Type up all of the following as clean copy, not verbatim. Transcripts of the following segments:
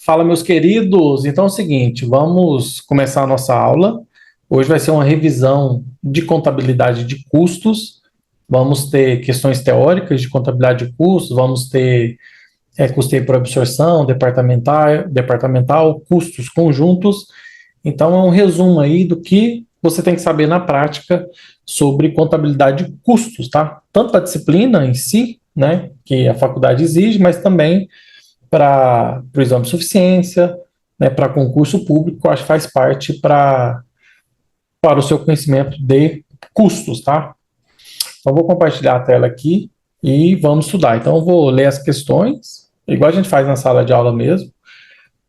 Fala, meus queridos. Então é o seguinte, vamos começar a nossa aula. Hoje vai ser uma revisão de contabilidade de custos. Vamos ter questões teóricas de contabilidade de custos, vamos ter custeio por absorção, departamental, custos conjuntos. Então é um resumo aí do que você tem que saber na prática sobre contabilidade de custos, tá? Tanto a disciplina em si, né, que a faculdade exige, mas também para o exame de suficiência, né, para concurso público, acho que faz parte para o seu conhecimento de custos, tá? Então, vou compartilhar a tela aqui e vamos estudar. Então, eu vou ler as questões, igual a gente faz na sala de aula mesmo,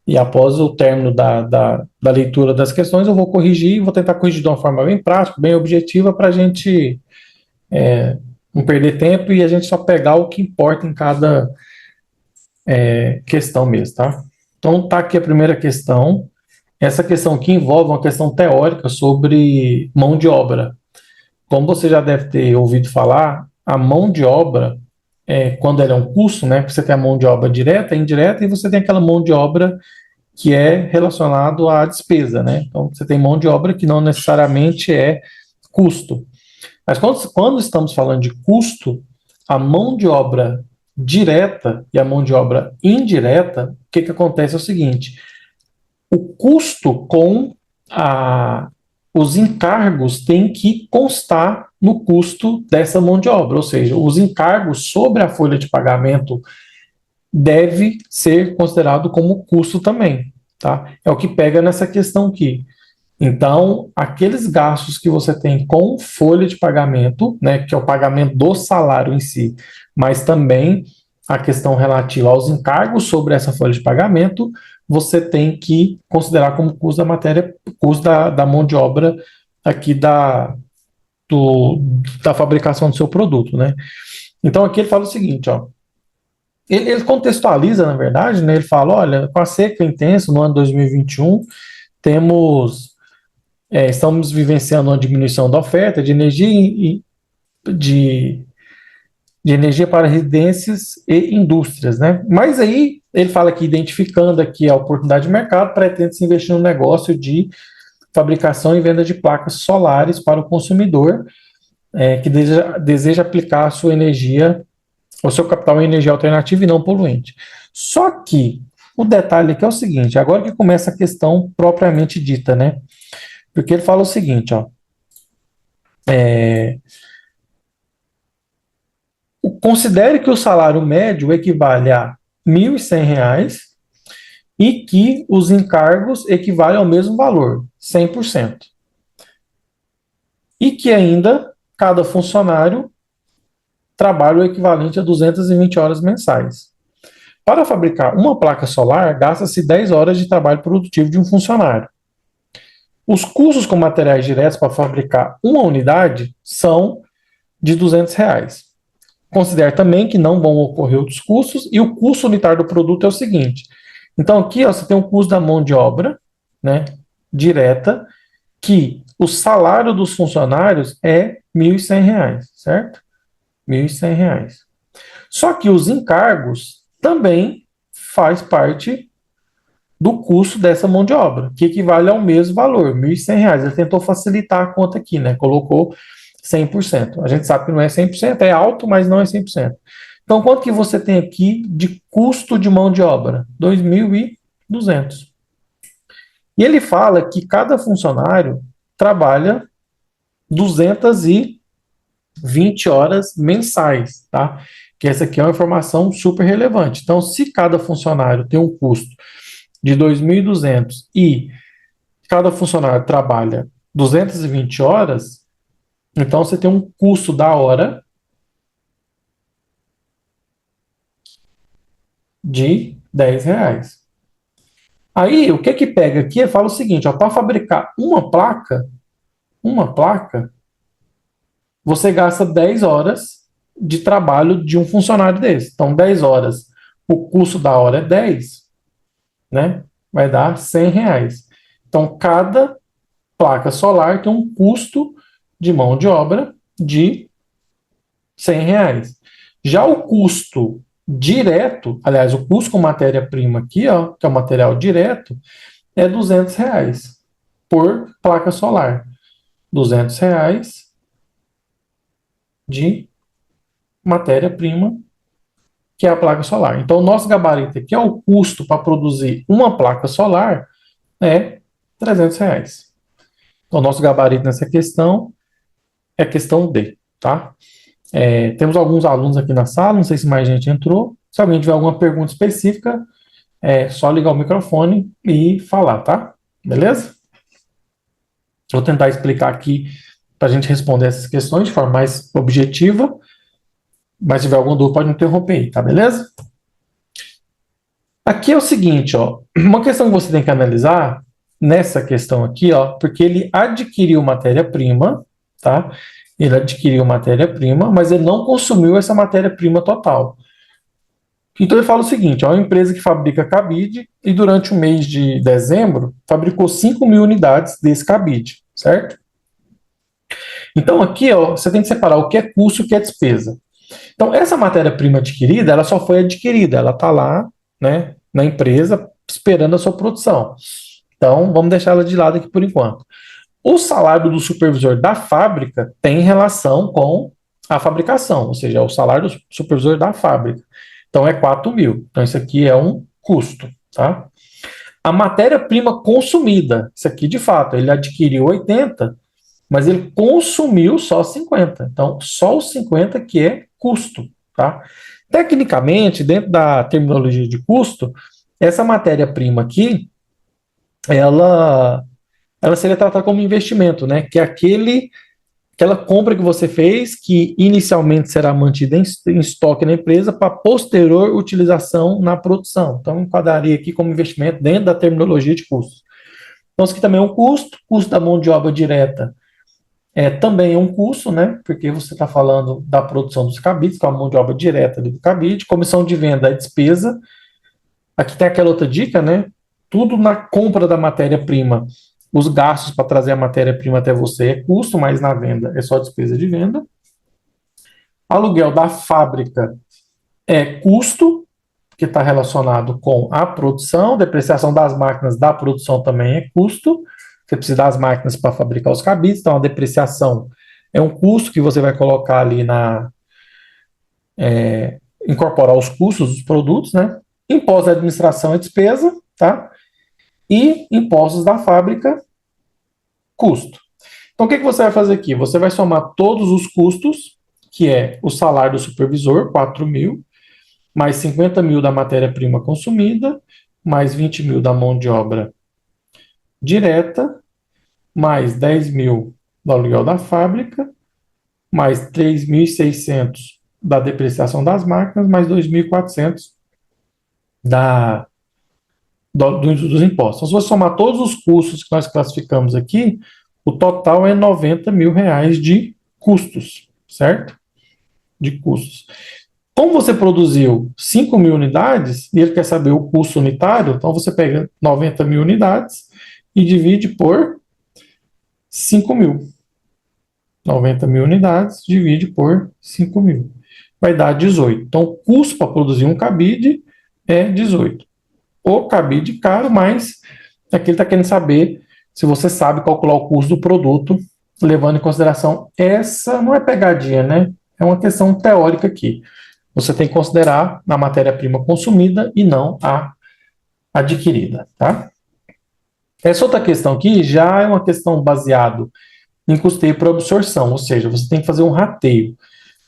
e após o término da leitura das questões, eu vou corrigir, vou tentar corrigir de uma forma bem prática, bem objetiva, para a gente não perder tempo e a gente só pegar o que importa em cada questão mesmo, tá? Então, tá aqui a primeira questão. Essa questão aqui envolve uma questão teórica sobre mão de obra. Como você já deve ter ouvido falar, a mão de obra, quando ela é um custo, né? Você tem a mão de obra direta, indireta, e você tem aquela mão de obra que é relacionado à despesa, né? Então, você tem mão de obra que não necessariamente é custo. Mas quando estamos falando de custo, a mão de obra direta e a mão de obra indireta, o que acontece é o seguinte: o custo com a, os encargos tem que constar no custo dessa mão de obra, ou seja, os encargos sobre a folha de pagamento deve ser considerado como custo também, tá? É o que pega nessa questão aqui. Então, aqueles gastos que você tem com folha de pagamento, né, que é o pagamento do salário em si, mas também a questão relativa aos encargos sobre essa folha de pagamento, você tem que considerar como custo da matéria, custo da mão de obra aqui da fabricação do seu produto, né? Então, aqui ele fala o seguinte, ó. Ele contextualiza, na verdade, né? Ele fala, olha, com a seca intensa no ano 2021, temos estamos vivenciando uma diminuição da oferta de energia de, de energia para residências e indústrias, né? Mas aí ele fala que identificando aqui a oportunidade de mercado, pretende se investir no negócio de fabricação e venda de placas solares para o consumidor que deseja aplicar a sua energia, o seu capital em energia alternativa e não poluente. Só que o detalhe aqui é o seguinte, agora que começa a questão propriamente dita, né? Porque ele fala o seguinte, ó, considere que o salário médio equivale a R$ 1.100 e que os encargos equivalem ao mesmo valor, 100%. E que ainda cada funcionário trabalha o equivalente a 220 horas mensais. Para fabricar uma placa solar, gasta-se 10 horas de trabalho produtivo de um funcionário. Os custos com materiais diretos para fabricar uma unidade são de R$ 200. Considere também que não vão ocorrer outros custos, e o custo unitário do produto é o seguinte. Então, aqui ó, você tem o custo da mão de obra, né, direta, que o salário dos funcionários é R$ 1.100, certo? R$ 1.100. Só que os encargos também faz parte do custo dessa mão de obra, que equivale ao mesmo valor, R$ 1.100. Ele tentou facilitar a conta aqui, né? Colocou 100%. A gente sabe que não é 100%, é alto, mas não é 100%. Então, quanto que você tem aqui de custo de mão de obra? 2.200. E ele fala que cada funcionário trabalha 220 horas mensais, tá? Que essa aqui é uma informação super relevante. Então, se cada funcionário tem um custo de 2.200 e cada funcionário trabalha 220 horas, então você tem um custo da hora de R$ 10. Aí, o que que pega aqui? Ele fala o seguinte, para fabricar uma placa, você gasta 10 horas de trabalho de um funcionário desse. Então, 10 horas, o custo da hora é 10, né? Vai dar R$ 100. Então, cada placa solar tem um custo de mão de obra de R$ 100. Já o custo direto, aliás, o custo com matéria-prima aqui, ó, que é o material direto, é R$ 200 por placa solar. R$ 200 de matéria-prima, que é a placa solar. Então, o nosso gabarito aqui é o custo para produzir uma placa solar é R$ 300. Então, o nosso gabarito nessa questão é a questão D, tá? Temos alguns alunos aqui na sala, não sei se mais gente entrou. Se alguém tiver alguma pergunta específica, é só ligar o microfone e falar, tá? Beleza? Vou tentar explicar aqui para a gente responder essas questões de forma mais objetiva, mas se tiver alguma dúvida, pode me interromper aí, tá? Beleza? Aqui é o seguinte, ó, uma questão que você tem que analisar nessa questão aqui, ó, porque ele adquiriu matéria-prima, tá? Ele adquiriu matéria-prima, mas ele não consumiu essa matéria-prima total. Então ele fala o seguinte, ó, uma empresa que fabrica cabide e durante o mês de dezembro fabricou 5.000 unidades desse cabide, certo? Então aqui, ó, você tem que separar o que é custo e o que é despesa. Então essa matéria-prima adquirida, ela só foi adquirida, ela está lá, né, na empresa esperando a sua produção. Então vamos deixar ela de lado aqui por enquanto. O salário do supervisor da fábrica tem relação com a fabricação, ou seja, é o salário do supervisor da fábrica. Então é 4.000. Então isso aqui é um custo, tá? A matéria-prima consumida, isso aqui de fato, ele adquiriu 80, mas ele consumiu só 50. Então só os 50 que é custo, tá? Tecnicamente, dentro da terminologia de custo, essa matéria-prima aqui, ela seria tratada como investimento, né? Que é aquela compra que você fez, que inicialmente será mantida em estoque na empresa para posterior utilização na produção. Então, enquadraria aqui como investimento dentro da terminologia de custos. Então, isso aqui também é um custo da mão de obra direta também é um custo, né? Porque você está falando da produção dos cabides, que é a mão de obra direta do cabide. Comissão de venda é despesa. Aqui tem aquela outra dica, né? Tudo na compra da matéria-prima, os gastos para trazer a matéria-prima até você é custo, mas na venda é só despesa de venda. Aluguel da fábrica é custo, que está relacionado com a produção. Depreciação das máquinas da produção também é custo. Você precisa das máquinas para fabricar os cabides, então a depreciação é um custo que você vai colocar ali incorporar os custos dos produtos, né? Imposto de administração é despesa, tá? E impostos da fábrica, custo. Então, o que você vai fazer aqui? Você vai somar todos os custos, que é o salário do supervisor, 4.000, mais 50.000 da matéria-prima consumida, mais 20.000 da mão de obra direta, mais 10.000 do aluguel da fábrica, mais 3.600 da depreciação das máquinas, mais 2.400 dos impostos. Então, se você somar todos os custos que nós classificamos aqui, o total é R$ 90.000 de custos, certo? De custos. Como você produziu 5.000 unidades e ele quer saber o custo unitário, então você pega 90.000 unidades e divide por 5.000. 90.000 unidades divide por 5.000. Vai dar 18. Então, o custo para produzir um cabide é 18. O cabide caro, mas aqui ele está querendo saber se você sabe calcular o custo do produto, levando em consideração essa, não é pegadinha, né? É uma questão teórica aqui. Você tem que considerar a matéria-prima consumida e não a adquirida, tá? Essa outra questão aqui já é uma questão baseada em custeio por absorção, ou seja, você tem que fazer um rateio.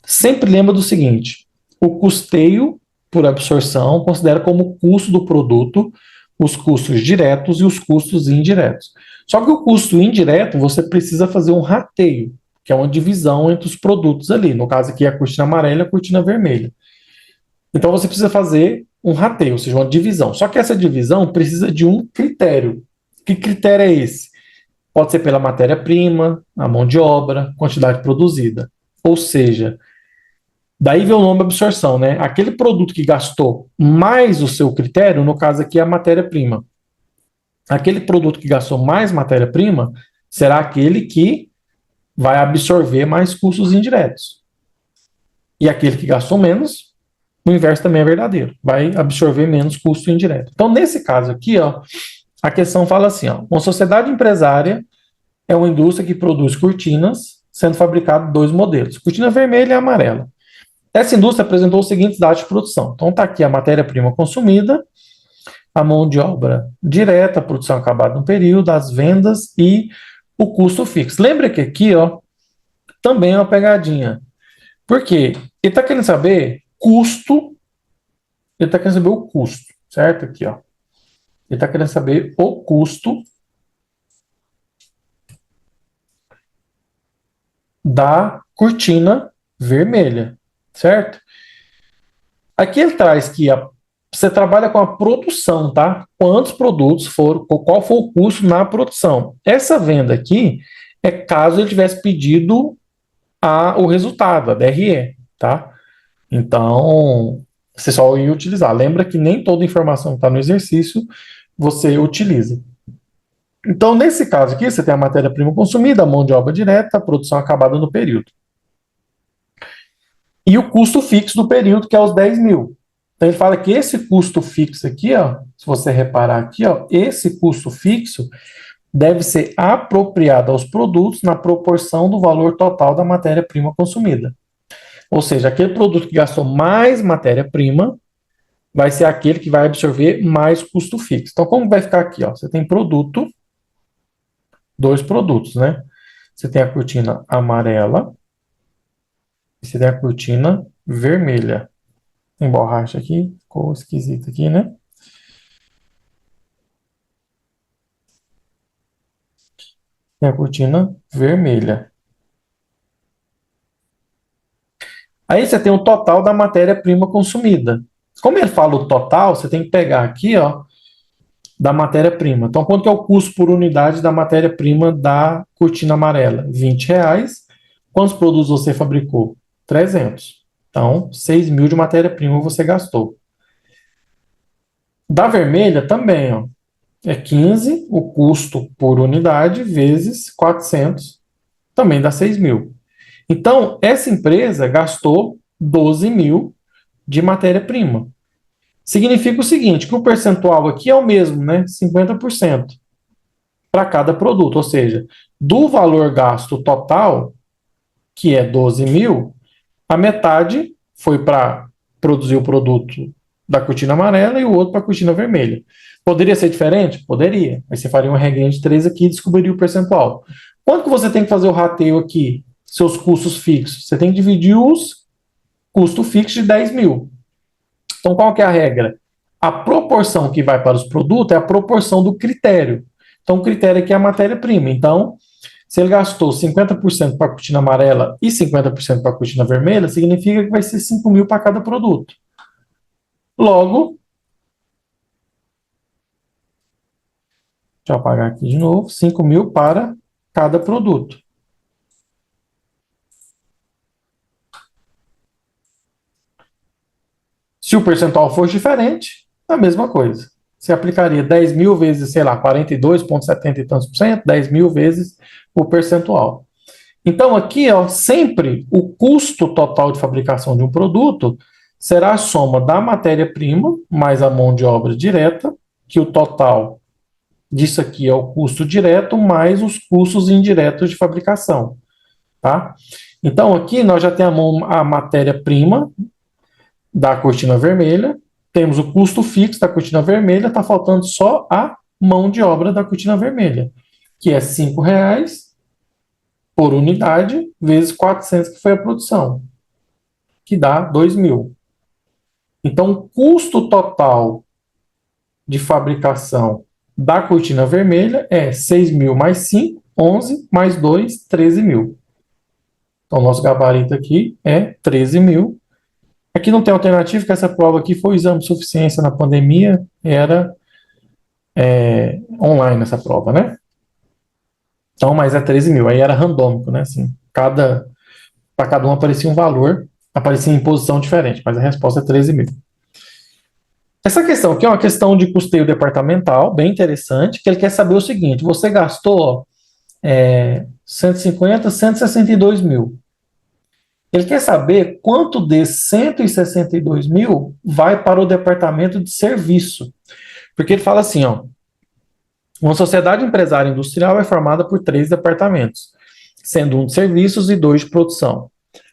Sempre lembra do seguinte, o custeio por absorção considera como custo do produto os custos diretos e os custos indiretos. Só que o custo indireto, você precisa fazer um rateio, que é uma divisão entre os produtos ali. No caso aqui, a cortina amarela e a cortina vermelha. Então, você precisa fazer um rateio, ou seja, uma divisão. Só que essa divisão precisa de um critério. Que critério é esse? Pode ser pela matéria-prima, a mão de obra, quantidade produzida. Ou seja, daí vem o nome absorção, né? Aquele produto que gastou mais o seu critério, no caso aqui é a matéria-prima. Aquele produto que gastou mais matéria-prima será aquele que vai absorver mais custos indiretos. E aquele que gastou menos O inverso também é verdadeiro, vai absorver menos custo indireto. Então, nesse caso aqui, ó, a questão fala assim, ó, uma sociedade empresária é uma indústria que produz cortinas, sendo fabricado dois modelos, cortina vermelha e amarela. Essa indústria apresentou os seguintes dados de produção. Então, está aqui a matéria-prima consumida, a mão de obra direta, a produção acabada no período, as vendas e o custo fixo. Lembra que aqui, ó, também é uma pegadinha. Por quê? Ele está querendo saber custo, ele está querendo saber o custo, certo? Aqui, ó. Ele está querendo saber o custo da cortina vermelha, certo? Aqui ele traz que você trabalha com a produção, tá? Quantos produtos foram, qual foi o custo na produção. Essa venda aqui é caso ele tivesse pedido o resultado, a DRE, tá? Então, você só ia utilizar. Lembra que nem toda informação que está no exercício você utiliza. Então, nesse caso aqui, você tem a matéria-prima consumida, a mão de obra direta, a produção acabada no período. E o custo fixo do período, que é os 10 mil. Então, ele fala que esse custo fixo aqui, ó, se você reparar aqui, ó, esse custo fixo deve ser apropriado aos produtos na proporção do valor total da matéria-prima consumida. Ou seja, aquele produto que gastou mais matéria-prima vai ser aquele que vai absorver mais custo fixo. Então, como vai ficar aqui? Ó? Você tem produto, dois produtos, né? Você tem a cortina amarela e você tem a cortina vermelha. Tem borracha aqui, ficou esquisito aqui, né? Tem a cortina vermelha. Aí você tem o total da matéria-prima consumida. Como ele fala o total, você tem que pegar aqui, ó, da matéria-prima. Então, quanto é o custo por unidade da matéria-prima da cortina amarela? R$ 20. Quantos produtos você fabricou? 300. Então, 6 mil de matéria-prima você gastou. Da vermelha também, ó, é 15 o custo por unidade vezes 400, também dá 6 mil. Então, essa empresa gastou 12 mil de matéria-prima. Significa o seguinte, que o percentual aqui é o mesmo, né? 50% para cada produto, ou seja, do valor gasto total, que é 12 mil, a metade foi para produzir o produto da cortina amarela e o outro para a cortina vermelha. Poderia ser diferente? Poderia. Aí você faria uma regrinha de 3 aqui e descobriria o percentual. Quanto que você tem que fazer o rateio aqui? Seus custos fixos. Você tem que dividir os custos fixos de 10 mil. Então, qual que é a regra? A proporção que vai para os produtos é a proporção do critério. Então, o critério aqui é a matéria-prima. Então, se ele gastou 50% para a cortina amarela e 50% para a cortina vermelha, significa que vai ser 5 mil para cada produto. Logo, deixa eu apagar aqui de novo, 5 mil para cada produto. Se o percentual for diferente, a mesma coisa. Você aplicaria 10 mil vezes, sei lá, 42,70 e tantos por cento, 10 mil vezes o percentual. Então, aqui, ó, sempre o custo total de fabricação de um produto será a soma da matéria-prima mais a mão de obra direta, que o total disso aqui é o custo direto mais os custos indiretos de fabricação, tá? Então, aqui nós já temos a matéria-prima da cortina vermelha, temos o custo fixo da cortina vermelha, está faltando só a mão de obra da cortina vermelha, que é R$ 5 por unidade, vezes 400, que foi a produção, que dá 2 mil. Então, o custo total de fabricação da cortina vermelha é 6 mil mais 5, 11, mais 2, 13 mil. Então, nosso gabarito aqui é 13 mil. Aqui não tem alternativa, que essa prova aqui foi o exame de suficiência na pandemia, era online essa prova, né? Então, mas é 13 mil. Aí era randômico, né? Assim, para cada um aparecia um valor, aparecia em posição diferente, mas a resposta é 13 mil. Essa questão aqui é uma questão de custeio departamental, bem interessante, que ele quer saber o seguinte: você gastou 150, 162 mil. Ele quer saber quanto desses 162 mil vai para o departamento de serviço. Porque ele fala assim, ó, uma sociedade empresária industrial é formada por 3 departamentos, sendo um de serviços e 2 de produção.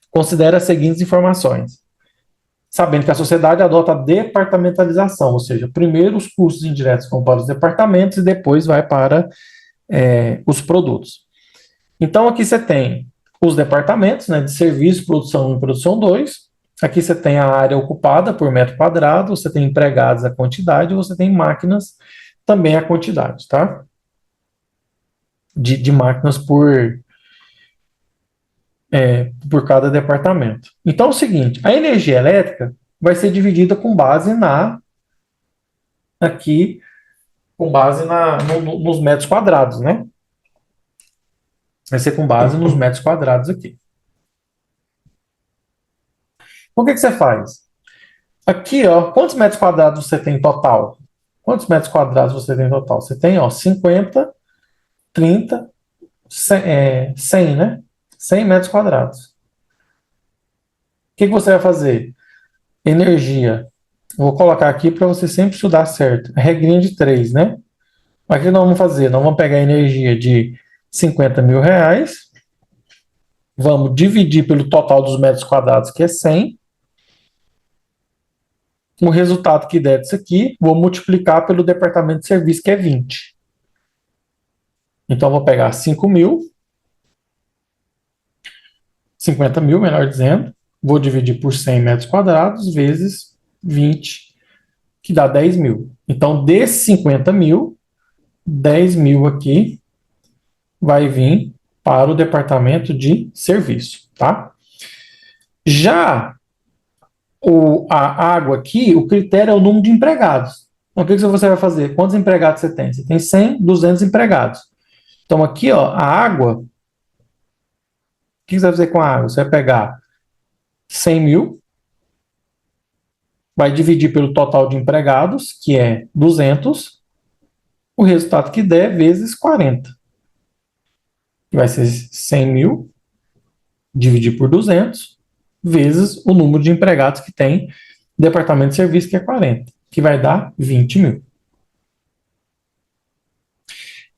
Considere as seguintes informações. Sabendo que a sociedade adota a departamentalização, ou seja, primeiro os custos indiretos vão para os departamentos e depois vai para os produtos. Então, aqui você tem os departamentos, né, de serviço, produção 1 e produção 2. Aqui você tem a área ocupada por metro quadrado, você tem empregados a quantidade, você tem máquinas também a quantidade, tá? De máquinas por cada departamento. Então é o seguinte, a energia elétrica vai ser dividida com base aqui, com base nos metros quadrados, né? Vai ser com base nos metros quadrados aqui. Então, o que você faz? Aqui, ó, quantos metros quadrados você tem em total? Quantos metros quadrados você tem em total? Você tem, ó, 50, 30, 100, né? 100 metros quadrados. O que você vai fazer? Energia. Vou colocar aqui para você sempre estudar certo. A regrinha de 3, né? Mas o que nós vamos fazer? Nós vamos pegar a energia de 50 mil reais, vamos dividir pelo total dos metros quadrados, que é 100. O resultado que der disso aqui, vou multiplicar pelo departamento de serviço, que é 20. Então, vou pegar 5 mil, 50 mil, melhor dizendo, vou dividir por 100 metros quadrados, vezes 20, que dá 10 mil. Então, desses 50 mil, 10 mil aqui vai vir para o departamento de serviço, tá? Já a água aqui, o critério é o número de empregados. Então, o que você vai fazer? Quantos empregados você tem? Você tem 100, 200 empregados. Então, aqui, ó, a água, o que você vai fazer com a água? Você vai pegar 100 mil, vai dividir pelo total de empregados, que é 200, o resultado que der vezes 40. Vai ser 100 mil, dividir por 200, vezes o número de empregados que tem departamento de serviço, que é 40, que vai dar 20 mil.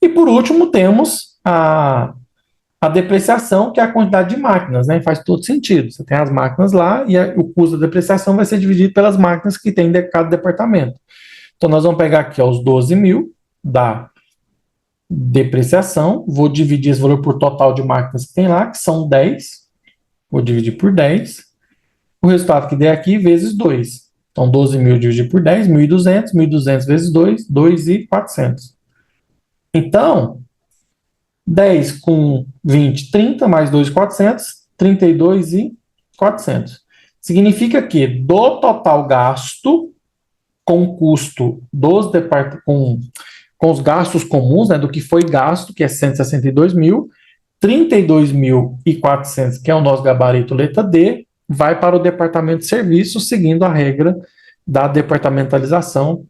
E por último, temos a depreciação, que é a quantidade de máquinas, né? Faz todo sentido. Você tem as máquinas lá e o custo da depreciação vai ser dividido pelas máquinas que tem de cada departamento. Então, nós vamos pegar aqui ó, os 12 mil da depreciação, vou dividir esse valor por total de máquinas que tem lá, que são 10, vou dividir por 10, o resultado que der aqui vezes 2. Então, 12 mil dividido por 10, 1.200, 1.200 vezes 2, 2.400. Então, 10 com 20, 30, mais 2.400, 32.400. Significa que do total gasto, com o custo dos com os gastos comuns, né, do que foi gasto, que é 162 mil, 32.400, que é o nosso gabarito letra D, vai para o departamento de serviço, seguindo a regra da departamentalização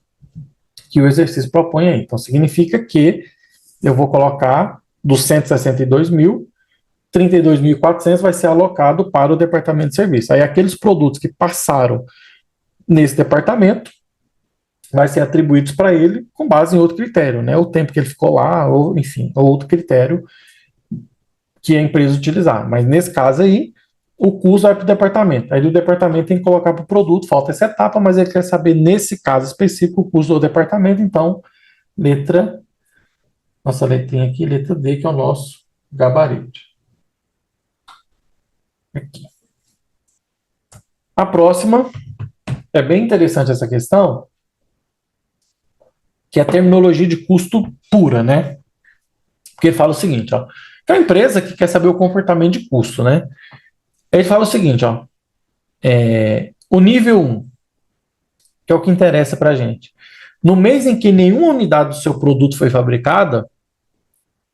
que o exercício propõe aí. Então, significa que eu vou colocar dos 162 mil, 32.400 vai ser alocado para o departamento de serviço. Aí, aqueles produtos que passaram nesse departamento vai ser atribuídos para ele com base em outro critério, né? O tempo que ele ficou lá, ou enfim, outro critério que a empresa utilizar. Mas nesse caso aí, o custo vai para o departamento. Aí do departamento tem que colocar para o produto, falta essa etapa, mas ele quer saber, nesse caso específico, o custo do departamento. Então, nossa letrinha aqui, letra D, que é o nosso gabarito. Aqui. A próxima, é bem interessante essa questão, que é a terminologia de custo pura, né? Porque ele fala o seguinte, ó, que é uma empresa que quer saber o comportamento de custo, né? Ele fala o seguinte, ó, o nível 1, que é o que interessa para a gente. No mês em que nenhuma unidade do seu produto foi fabricada,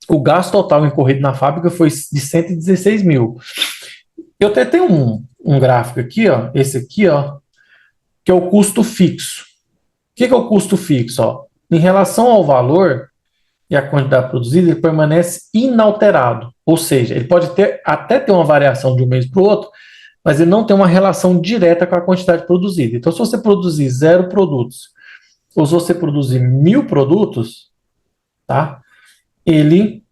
o gasto total incorrido na fábrica foi de 116 mil. Eu até tenho um gráfico aqui, ó, esse aqui, ó, que é o custo fixo. O que é o custo fixo? Ó? Em relação ao valor e à quantidade produzida, ele permanece inalterado. Ou seja, ele pode até ter uma variação de um mês para o outro, mas ele não tem uma relação direta com a quantidade produzida. Então, se você produzir 0 produtos, ou se você produzir 1.000 produtos, tá? Ele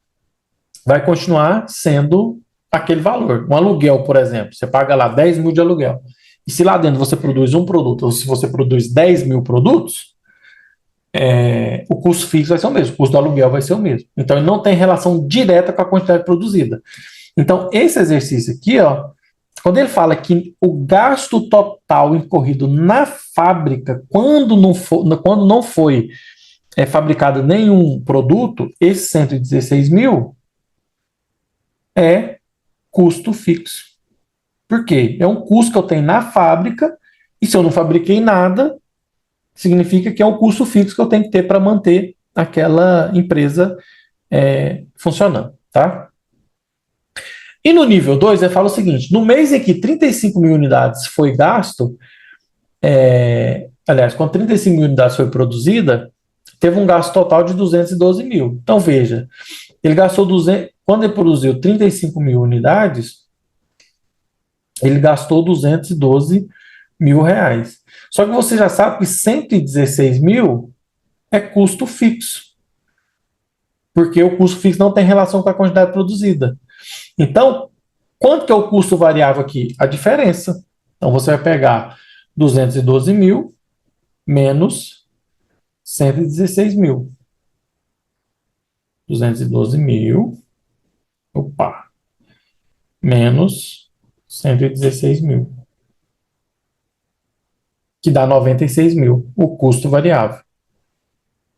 vai continuar sendo aquele valor. Um aluguel, por exemplo, você paga lá 10 mil de aluguel. E se lá dentro você produz um produto, ou se você produz 10 mil produtos, o custo fixo vai ser o mesmo, o custo do aluguel vai ser o mesmo. Então, ele não tem relação direta com a quantidade produzida. Então, esse exercício aqui, ó, quando ele fala que o gasto total incorrido na fábrica, quando não foi fabricado nenhum produto, esse 116 mil é custo fixo. Por quê? É um custo que eu tenho na fábrica, e se eu não fabriquei nada, significa que é um custo fixo que eu tenho que ter para manter aquela empresa funcionando, tá? E no nível 2, ele fala o seguinte: no mês em que 35 mil unidades foi gasto, aliás, quando 35 mil unidades foi produzida, teve um gasto total de 212 mil. Então, veja, ele gastou 200, quando ele produziu 35 mil unidades, ele gastou 212 mil reais. Só que você já sabe que 116 mil é custo fixo, porque o custo fixo não tem relação com a quantidade produzida. Então, quanto que é o custo variável aqui? A diferença. Então, você vai pegar 212 mil menos 116 mil. 212 mil, opa, menos 116 mil, que dá 96 mil, o custo variável.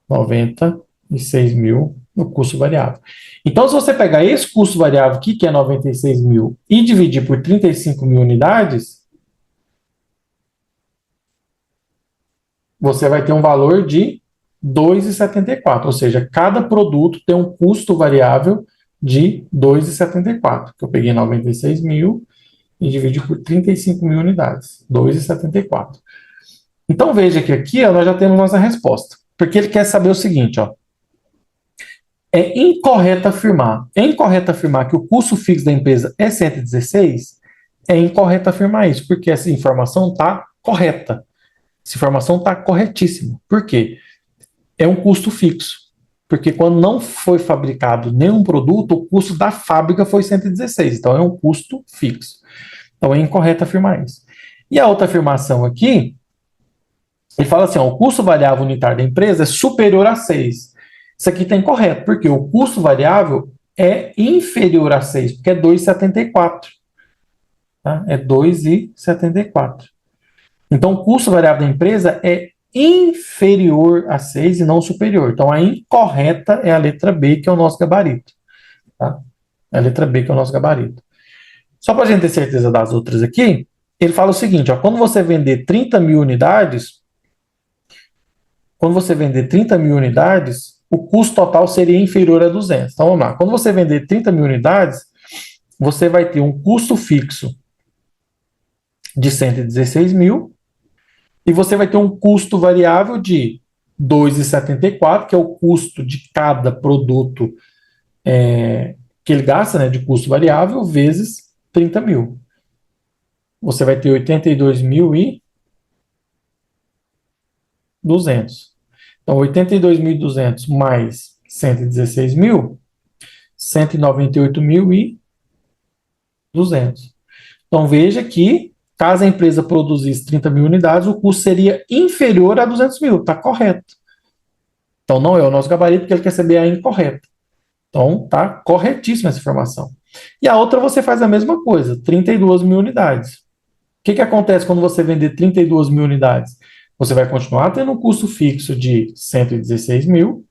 96 mil no custo variável. Então, se você pegar esse custo variável aqui, que é 96 mil, e dividir por 35 mil unidades, você vai ter um valor de 2,74. Ou seja, cada produto tem um custo variável de 2,74. Que eu peguei 96 mil e dividi por 35 mil unidades. 2,74. Então, veja que aqui ó, nós já temos nossa resposta. Porque ele quer saber o seguinte, ó. É incorreto afirmar que o custo fixo da empresa é 116? É incorreto afirmar isso, porque essa informação está correta. Essa informação está corretíssima. Por quê? É um custo fixo. Porque quando não foi fabricado nenhum produto, o custo da fábrica foi 116. Então, é um custo fixo. Então, é incorreto afirmar isso. E a outra afirmação aqui, ele fala assim, ó, o custo variável unitário da empresa é superior a 6. Isso aqui está incorreto, porque o custo variável é inferior a 6, porque é 2,74. Tá? É 2,74. Então, o custo variável da empresa é inferior a 6 e não superior. Então, a incorreta é a letra B, que é o nosso gabarito. Tá? É a letra B, que é o nosso gabarito. Só para a gente ter certeza das outras aqui, ele fala o seguinte, ó, quando você vender 30 mil unidades, o custo total seria inferior a 200. Então, vamos lá. Quando você vender 30 mil unidades, você vai ter um custo fixo de 116 mil e você vai ter um custo variável de 2,74, que é o custo de cada produto que ele gasta, né, de custo variável, vezes 30 mil. Você vai ter 82.200. Então, 82.200 mais 116 mil, 198.200. Então, veja que, caso a empresa produzisse 30 mil unidades, o custo seria inferior a 200 mil. Está correto. Então, não é o nosso gabarito, porque ele quer saber a incorreta. Então, está corretíssima essa informação. E a outra você faz a mesma coisa, 32 mil unidades. O que acontece quando você vender 32 mil unidades? Você vai continuar tendo um custo fixo de 116 mil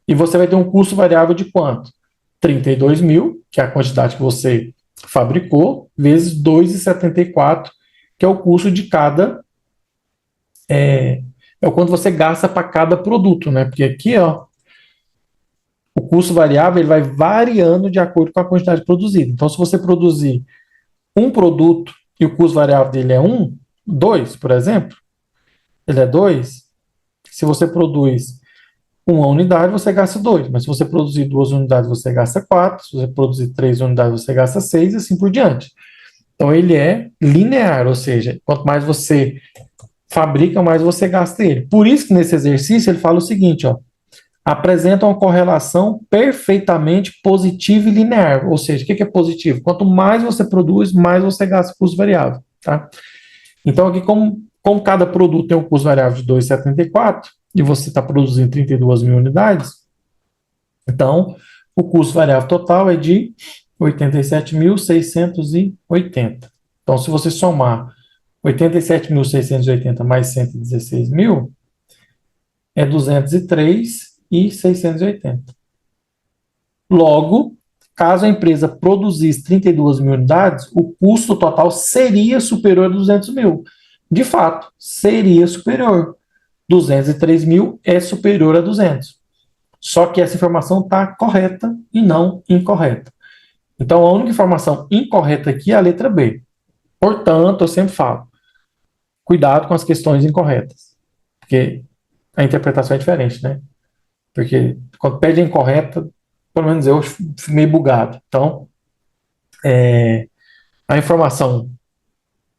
e você vai ter um custo variável de quanto? 32 mil, que é a quantidade que você fabricou, vezes 2,74, que é o custo de cada... É o quanto você gasta para cada produto, né? Porque aqui, ó, o custo variável ele vai variando de acordo com a quantidade produzida. Então, se você produzir um produto e o custo variável dele é 1, 2, por exemplo, ele é 2, se você produz uma unidade, você gasta 2, mas se você produzir 2 unidades, você gasta 4, se você produzir 3 unidades, você gasta 6 e assim por diante. Então ele é linear, ou seja, quanto mais você fabrica, mais você gasta ele. Por isso que nesse exercício ele fala o seguinte, ó, apresenta uma correlação perfeitamente positiva e linear. Ou seja, o que é positivo? Quanto mais você produz, mais você gasta custo variável. Tá? Então, aqui, como cada produto tem um custo variável de 2,74 e você está produzindo 32 mil unidades, então o custo variável total é de 87.680. Então, se você somar 87.680 mais 116 mil, é 203.680. Logo, caso a empresa produzisse 32 mil unidades, o custo total seria superior a 200 mil. De fato, seria superior. 203 mil é superior a 200. Só que essa informação está correta e não incorreta. Então, a única informação incorreta aqui é a letra B. Portanto, eu sempre falo, cuidado com as questões incorretas, porque a interpretação é diferente, né? Porque quando pede a incorreta, pelo menos eu fico meio bugado. Então, a informação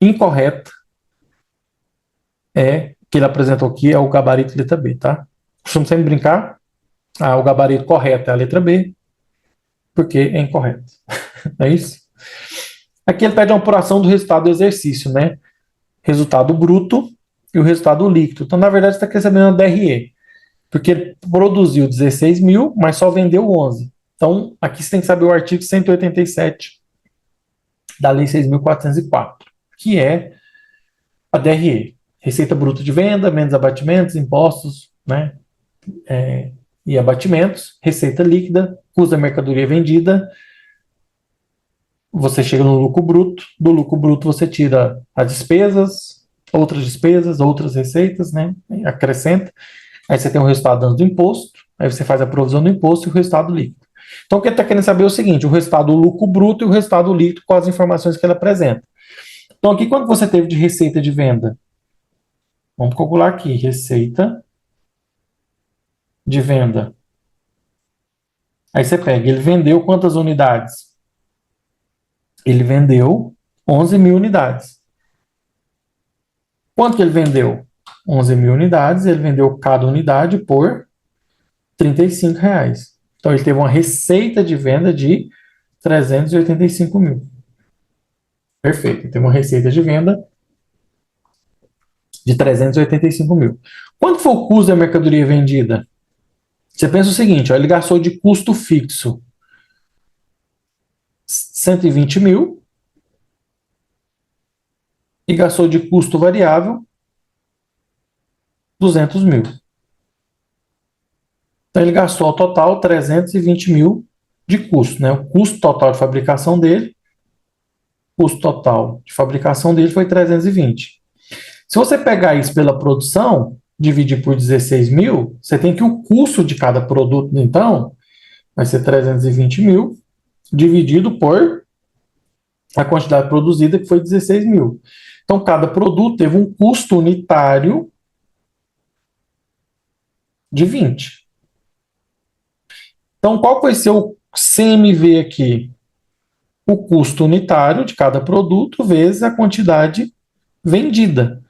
incorreta que ele apresentou aqui é o gabarito letra B, tá? Costumo sempre brincar, o gabarito correto é a letra B, porque é incorreto. É isso? Aqui ele pede uma apuração do resultado do exercício, né? Resultado bruto e o resultado líquido. Então, na verdade, você está querendo saber uma DRE, porque ele produziu 16 mil, mas só vendeu 11. Então, aqui você tem que saber o artigo 187 da Lei 6.404, que é a DRE, Receita Bruta de Venda, menos abatimentos, impostos, né, e abatimentos, receita líquida, custo da mercadoria vendida, você chega no lucro bruto, do lucro bruto você tira as despesas, outras receitas, né, acrescenta, aí você tem o resultado antes do imposto, aí você faz a provisão do imposto e o resultado líquido. Então, o que ele está querendo saber é o seguinte, o resultado do lucro bruto e o resultado líquido com as informações que ele apresenta. Então, aqui, quanto você teve de receita de venda? Vamos calcular aqui, receita de venda. Aí você pega, ele vendeu quantas unidades? Ele vendeu 11 mil unidades. Quanto que ele vendeu? 11 mil unidades, ele vendeu cada unidade por R$ 35. Então, ele teve uma receita de venda de 385 mil. Perfeito, ele teve uma receita de venda de 385 mil. Quanto foi o custo da mercadoria vendida? Você pensa o seguinte, ó, ele gastou de custo fixo 120 mil e gastou de custo variável 200 mil. Então ele gastou ao total 320 mil de custo, né? O custo total de fabricação dele, foi 320. Se você pegar isso pela produção, dividir por 16 mil, você tem que o custo de cada produto, então, vai ser 320 mil, dividido por a quantidade produzida, que foi 16 mil. Então, cada produto teve um custo unitário de 20. Então, qual vai ser o CMV aqui? O custo unitário de cada produto vezes a quantidade vendida.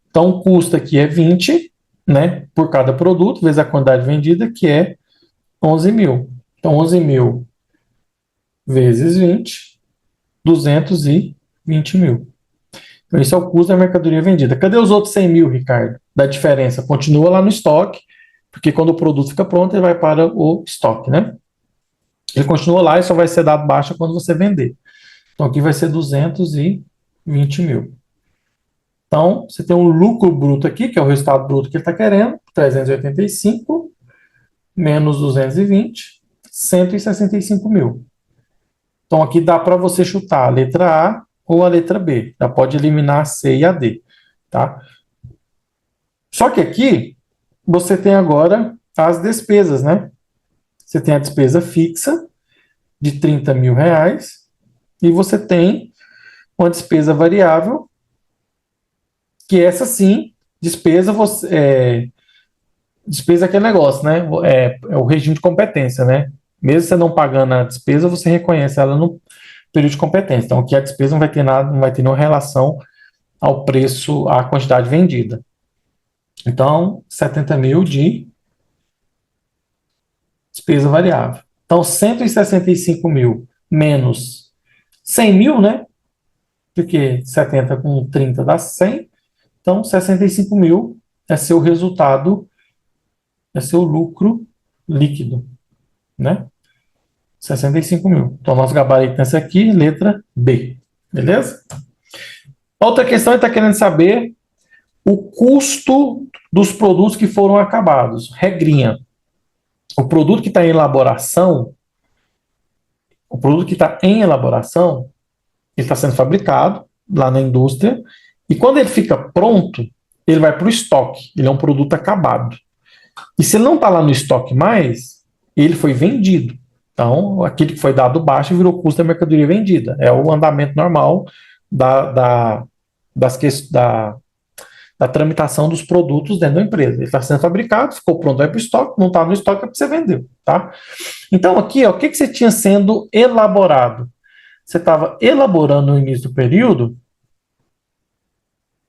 Então, o custo aqui é 20, né, por cada produto, vezes a quantidade vendida, que é 11 mil. Então, 11 mil vezes 20, 220 mil. Então, esse é o custo da mercadoria vendida. Cadê os outros 100 mil, Ricardo? Da diferença? Continua lá no estoque, porque quando o produto fica pronto, ele vai para o estoque, né? Ele continua lá e só vai ser dado baixa quando você vender. Então, aqui vai ser 220 mil. Então, você tem um lucro bruto aqui, que é o resultado bruto que ele está querendo, 385 menos 220, 165 mil. Então, aqui dá para você chutar a letra A ou a letra B. Já pode eliminar a C e a D. Tá? Só que aqui, você tem agora as despesas, né? Você tem a despesa fixa de 30 mil reais e você tem uma despesa variável, que essa sim, despesa despesa é aquele negócio, né? É o regime de competência, né? Mesmo você não pagando a despesa, você reconhece ela no período de competência. Então, aqui a despesa não vai ter nada, não vai ter nenhuma relação ao preço, à quantidade vendida. Então, 70 mil de despesa variável. Então, 165 mil menos 100 mil, né? Porque 70 com 30 dá 100. Então, 65 mil é seu resultado, é seu lucro líquido, né? 65 mil. Então, nosso gabarito nessa aqui, letra B. Beleza? Outra questão ele está querendo saber o custo dos produtos que foram acabados. Regrinha. O produto que está em elaboração, ele está sendo fabricado lá na indústria, e quando ele fica pronto, ele vai para o estoque. Ele é um produto acabado. E se ele não está lá no estoque mais, ele foi vendido. Então, aquele que foi dado baixo virou custo da mercadoria vendida. É o andamento normal da, das da tramitação dos produtos dentro da empresa. Ele está sendo fabricado, ficou pronto, vai para o estoque, não está no estoque, é porque você vendeu. Tá? Então, aqui, ó, o que você tinha sendo elaborado? Você estava elaborando no início do período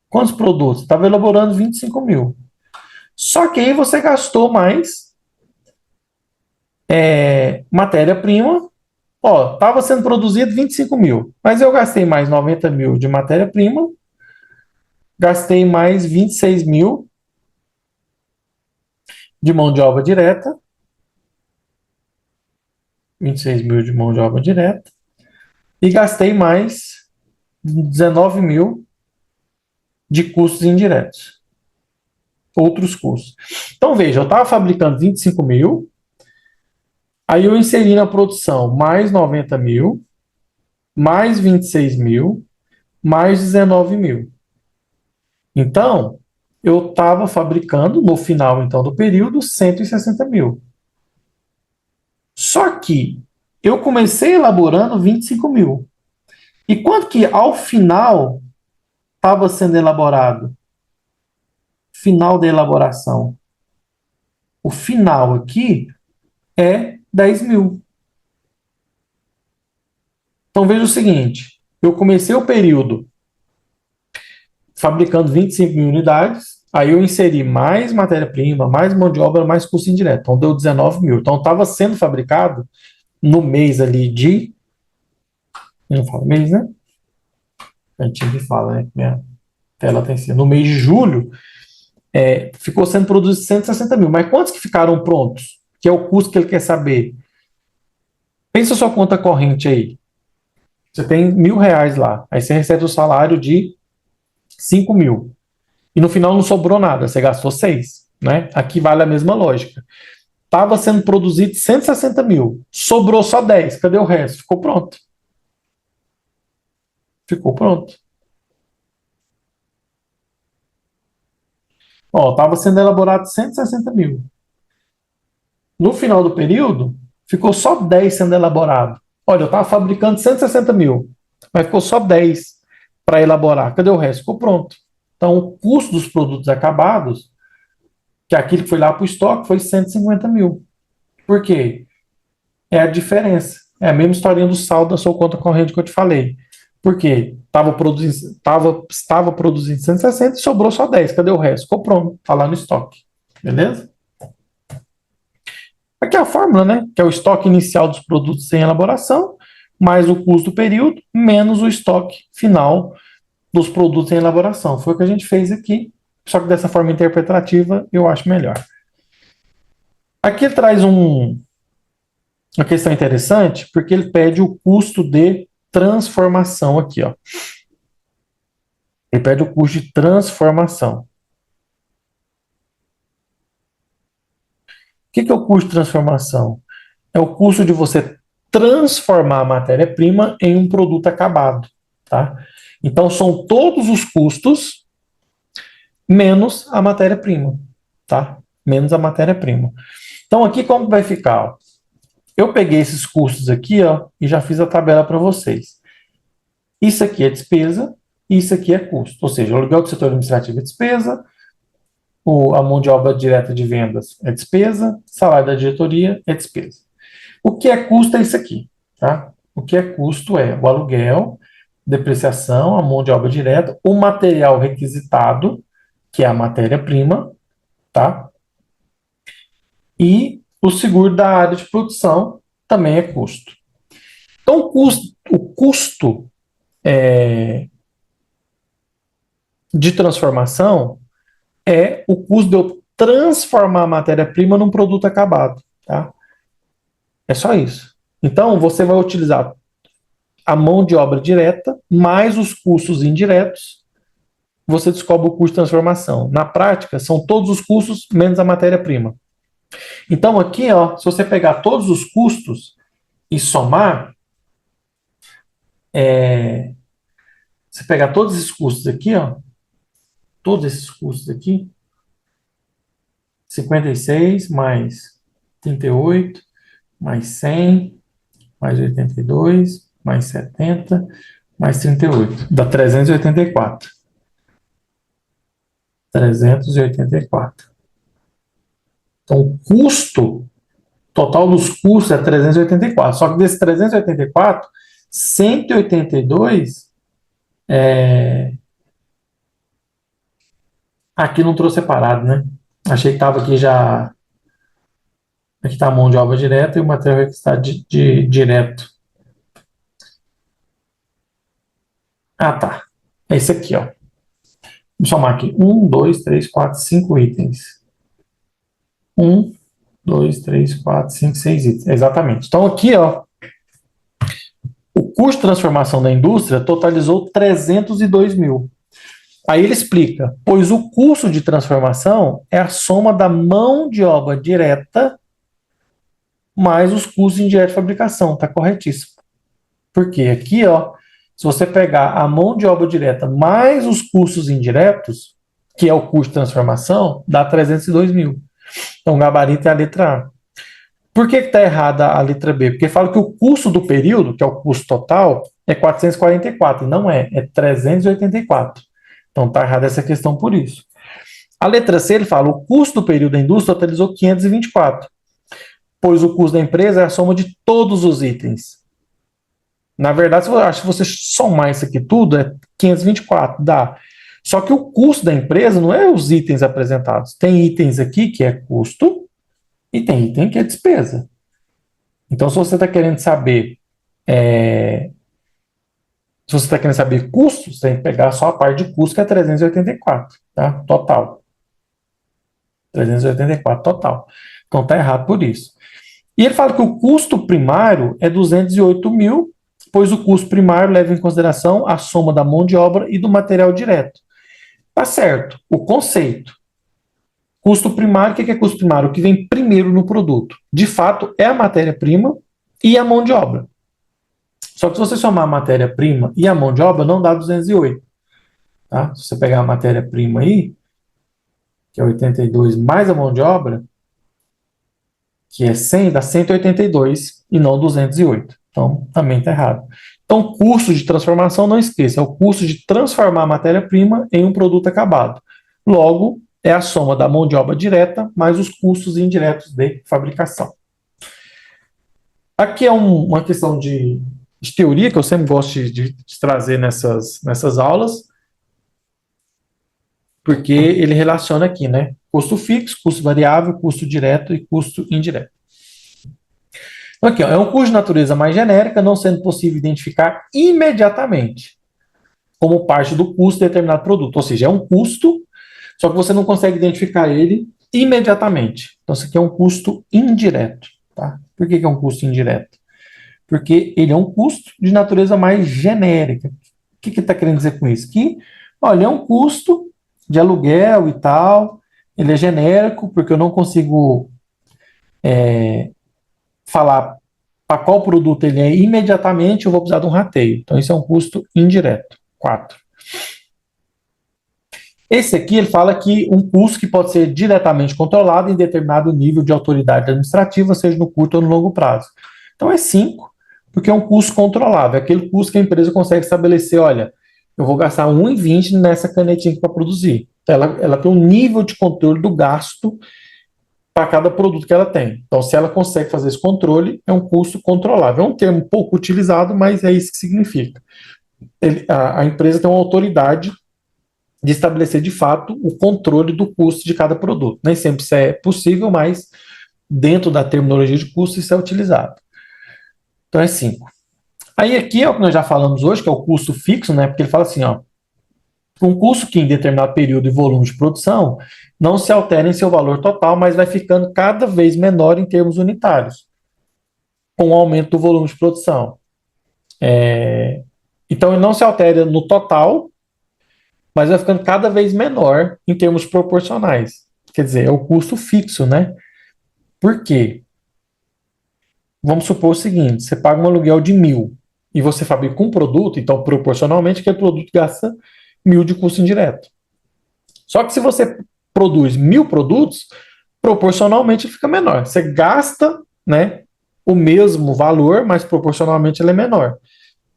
quantos produtos? Você estava elaborando 25 mil. Só que aí você gastou mais matéria-prima. Ó, estava sendo produzido 25 mil, mas eu gastei mais 90 mil de matéria-prima, gastei mais 26 mil de mão de obra direta, 26 mil de mão de obra direta, e gastei mais 19 mil de custos indiretos, outros custos. Então, veja, eu estava fabricando 25 mil, aí eu inseri na produção mais 90 mil, mais 26 mil, mais 19 mil. Então, eu estava fabricando, no final então do período, 160 mil. Só que eu comecei elaborando 25 mil. E quanto que ao final estava sendo elaborado? Final da elaboração. O final aqui é 10 mil. Então veja o seguinte: eu comecei o período fabricando 25 mil unidades, aí eu inseri mais matéria-prima, mais mão de obra, mais custo indireto. Então deu 19 mil. Então estava sendo fabricado no mês ali de. Eu não falo mês, né? A gente sempre fala, né? Minha tela tem sido. No mês de julho, ficou sendo produzido 160 mil. Mas quantos que ficaram prontos? Que é o custo que ele quer saber. Pensa a sua conta corrente aí. Você tem R$ 1.000 lá. Aí você recebe o salário de 5 mil. E no final não sobrou nada. Você gastou 6. Né? Aqui vale a mesma lógica. Estava sendo produzido 160 mil. Sobrou só 10. Cadê o resto? Ficou pronto. Ficou pronto. Ó, estava sendo elaborado 160 mil. No final do período, ficou só 10 sendo elaborado. Olha, eu estava fabricando 160 mil, mas ficou só 10 para elaborar. Cadê o resto? Ficou pronto. Então, o custo dos produtos acabados, que é aquilo que foi lá para o estoque, foi 150 mil. Por quê? É a diferença. É a mesma historinha do saldo da sua conta corrente que eu te falei. Por quê? Estava produzindo 160 e sobrou só 10. Cadê o resto? Ficou pronto. Está lá no estoque. Beleza? Aqui é a fórmula, né? Que é o estoque inicial dos produtos em elaboração, mais o custo do período, menos o estoque final dos produtos em elaboração. Foi o que a gente fez aqui, só que dessa forma interpretativa eu acho melhor. Aqui ele traz uma questão interessante, porque ele pede o custo de transformação aqui, ó. Ele pede o custo de transformação. O que é o custo de transformação? É o custo de você transformar a matéria-prima em um produto acabado, tá? Então, são todos os custos menos a matéria-prima, tá? Menos a matéria-prima. Então, aqui como vai ficar? Ó? Eu peguei esses custos aqui, ó, e já fiz a tabela para vocês. Isso aqui é despesa, isso aqui é custo. Ou seja, o aluguel do setor administrativo é despesa, a mão de obra direta de vendas é despesa, salário da diretoria é despesa. O que é custo é isso aqui, tá? O que é custo é o aluguel, depreciação, a mão de obra direta, o material requisitado, que é a matéria-prima, tá? E o seguro da área de produção também é custo. Então, o custo de transformação é o custo de eu transformar a matéria-prima num produto acabado, tá? É só isso. Então, você vai utilizar a mão de obra direta mais os custos indiretos, você descobre o custo de transformação. Na prática, são todos os custos menos a matéria-prima. Então, aqui, ó, se você pegar todos os custos e somar, você pegar todos esses custos aqui, ó, todos esses custos aqui, 56 mais 38, mais 100, mais 82, mais 70, mais 38, dá 384. 384. Então, o custo total dos custos é 384. Só que desses 384, 182 aqui não trouxe separado, né? Achei que estava aqui já. Aqui está a mão de obra direta e o material que está direto. Ah, tá. É esse aqui, ó. Vamos somar aqui. 1, 2, 3, 4, 5 itens. 1, 2, 3, 4, 5, 6 itens. Exatamente. Então, aqui, ó, o custo de transformação da indústria totalizou 302 mil. Aí ele explica, pois o custo de transformação é a soma da mão de obra direta mais os custos indiretos de fabricação. Está corretíssimo. Porque aqui, ó, se você pegar a mão de obra direta mais os custos indiretos, que é o custo de transformação, dá 302 mil. Então, o gabarito é a letra A. Por que está errada a letra B? Porque fala que o custo do período, que é o custo total, é 444, e não é 384. Então está errada essa questão por isso. A letra C, ele fala, o custo do período da indústria totalizou 524, pois o custo da empresa é a soma de todos os itens. Na verdade, eu acho que você somar isso aqui tudo, é 524, dá. Só que o custo da empresa não é os itens apresentados. Tem itens aqui que é custo e tem item que é despesa. Então, se você está querendo saber se você está querendo saber custo, você tem que pegar só a parte de custo, que é 384, tá? Total. 384 total. Então está errado por isso. E ele fala que o custo primário é 208 mil, pois o custo primário leva em consideração a soma da mão de obra e do material direto. Tá certo. O conceito. Custo primário, o que é custo primário? O que vem primeiro no produto. De fato, é a matéria-prima e a mão de obra. Só que se você somar a matéria-prima e a mão de obra, não dá 208. Tá? Se você pegar a matéria-prima aí, que é 82, mais a mão de obra, que é 100, dá 182 e não 208. Então, também está errado. Então, custo de transformação, não esqueça, é o custo de transformar a matéria-prima em um produto acabado. Logo, é a soma da mão de obra direta mais os custos indiretos de fabricação. Aqui é uma questão de teoria que eu sempre gosto de trazer nessas aulas, porque ele relaciona aqui, né? Custo fixo, custo variável, custo direto e custo indireto. Então, aqui, ó, é um custo de natureza mais genérica, não sendo possível identificar imediatamente como parte do custo de determinado produto. Ou seja, é um custo, só que você não consegue identificar ele imediatamente. Então, isso aqui é um custo indireto. Tá? Por que é um custo indireto? Porque ele é um custo de natureza mais genérica. O que ele está querendo dizer com isso? Que, olha, é um custo de aluguel e tal, ele é genérico, porque eu não consigo falar para qual produto ele é imediatamente, eu vou precisar de um rateio. Então, isso é um custo indireto. 4. Esse aqui, ele fala que um custo que pode ser diretamente controlado em determinado nível de autoridade administrativa, seja no curto ou no longo prazo. Então, é 5, porque é um custo controlável, é aquele custo que a empresa consegue estabelecer, olha, eu vou gastar 1,20 nessa canetinha aqui para produzir. Então, ela tem um nível de controle do gasto para cada produto que ela tem. Então, se ela consegue fazer esse controle, é um custo controlável. É um termo pouco utilizado, mas é isso que significa. A empresa tem uma autoridade de estabelecer de fato o controle do custo de cada produto. Nem sempre isso é possível, mas dentro da terminologia de custo isso é utilizado. Então é 5. Aí aqui é o que nós já falamos hoje, que é o custo fixo, né? Porque ele fala assim, ó, um custo que em determinado período e volume de produção não se altera em seu valor total, mas vai ficando cada vez menor em termos unitários, com o aumento do volume de produção. Então ele não se altera no total, mas vai ficando cada vez menor em termos proporcionais. Quer dizer, é o custo fixo, né? Por quê? Vamos supor o seguinte: você paga um aluguel de 1.000 e você fabrica um produto, então proporcionalmente aquele produto gasta 1.000 de custo indireto. Só que se você produz 1.000 produtos, proporcionalmente ele fica menor. Você gasta, né, o mesmo valor, mas proporcionalmente ele é menor.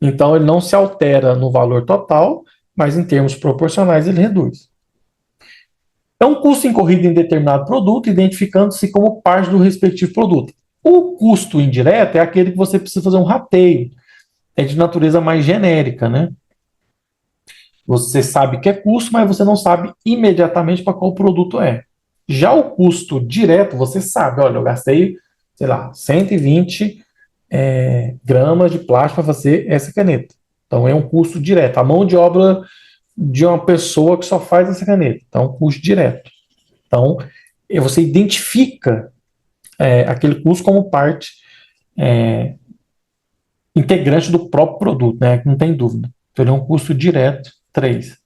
Então ele não se altera no valor total, mas em termos proporcionais ele reduz. É um custo incorrido em determinado produto, identificando-se como parte do respectivo produto. O custo indireto é aquele que você precisa fazer um rateio, é de natureza mais genérica, né? Você sabe que é custo, mas você não sabe imediatamente para qual produto é. Já o custo direto, você sabe, olha, eu gastei, sei lá, 120 gramas de plástico para fazer essa caneta. Então é um custo direto. A mão de obra de uma pessoa que só faz essa caneta. Então, é um custo direto. Então, você identifica aquele custo como parte integrante do próprio produto, né? Não tem dúvida. Então, ele é um custo direto. 3.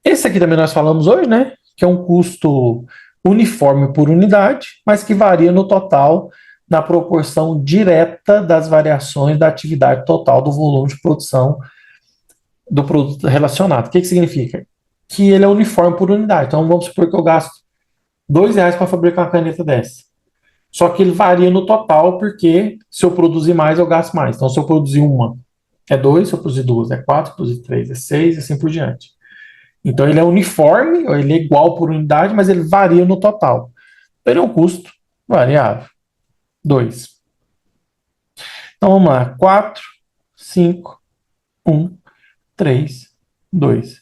Esse aqui também nós falamos hoje, né? Que é um custo uniforme por unidade, mas que varia no total na proporção direta das variações da atividade total do volume de produção do produto relacionado. O que significa? Que ele é uniforme por unidade. Então, vamos supor que eu gasto R$ 2 para fabricar uma caneta dessa. Só que ele varia no total, porque se eu produzir mais, eu gasto mais. Então, se eu produzir uma, é 2, se eu produzir duas, é 4, se eu produzir 3, é 6, e assim por diante. Então, ele é uniforme, ele é igual por unidade, mas ele varia no total. Então, ele é um custo variável. 2. Então, vamos lá. 4, 5, 1, 3, 2.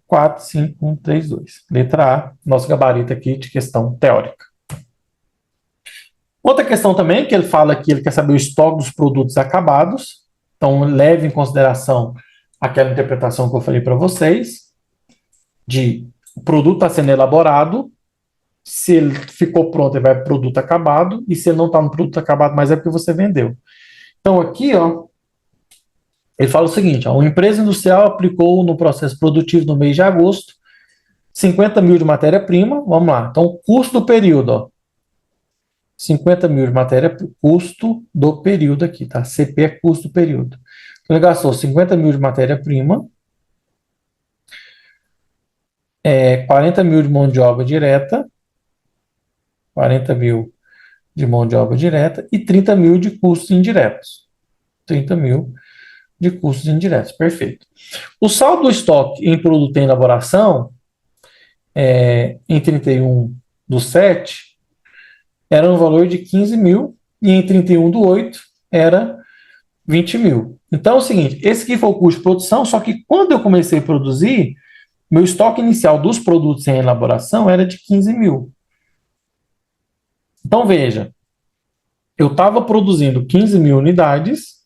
4, 5, 1, 3, 2. Letra A, nosso gabarito aqui de questão teórica. Outra questão também, que ele fala que ele quer saber o estoque dos produtos acabados. Então, leve em consideração aquela interpretação que eu falei para vocês, de o produto está sendo elaborado, se ele ficou pronto, ele vai para o produto acabado, e se ele não está no produto acabado, mas é porque você vendeu. Então, aqui, ó, ele fala o seguinte: ó, uma empresa industrial aplicou no processo produtivo no mês de agosto 50 mil de matéria-prima. Vamos lá. Então, o custo do período, ó, 50 mil de matéria, custo do período aqui, tá? CP é custo do período. Então, ele gastou 50 mil de matéria-prima, 40 mil de mão de obra direta, 40 mil de mão de obra direta e 30 mil de custos indiretos. 30 mil de custos indiretos, perfeito. O saldo do estoque em produto em elaboração, em 31/7, era no valor de 15 mil, e em 31/8 era 20 mil. Então é o seguinte: esse aqui foi o custo de produção, só que quando eu comecei a produzir, meu estoque inicial dos produtos em elaboração era de 15 mil. Então veja, eu estava produzindo 15 mil unidades,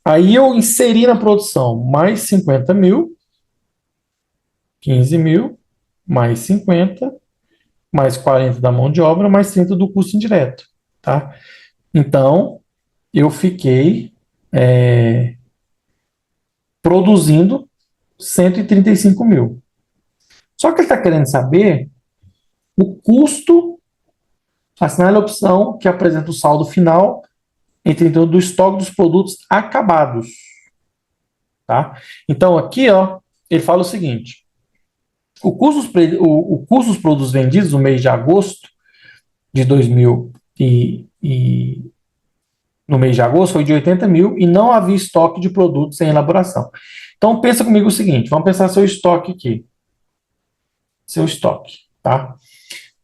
aí eu inseri na produção mais 50 mil, 15 mil, mais 50, mais 40 da mão de obra, mais 30 do custo indireto, tá? Então, eu fiquei produzindo 135 mil. Só que ele está querendo saber o custo, assinale a opção que apresenta o saldo final entre então do estoque dos produtos acabados, tá? Então aqui, ó, ele fala o seguinte: o custo dos produtos vendidos no mês de agosto de 2020 no mês de agosto foi de 80 mil e não havia estoque de produtos em elaboração. Então, pensa comigo o seguinte, vamos pensar seu estoque aqui. Seu estoque, tá?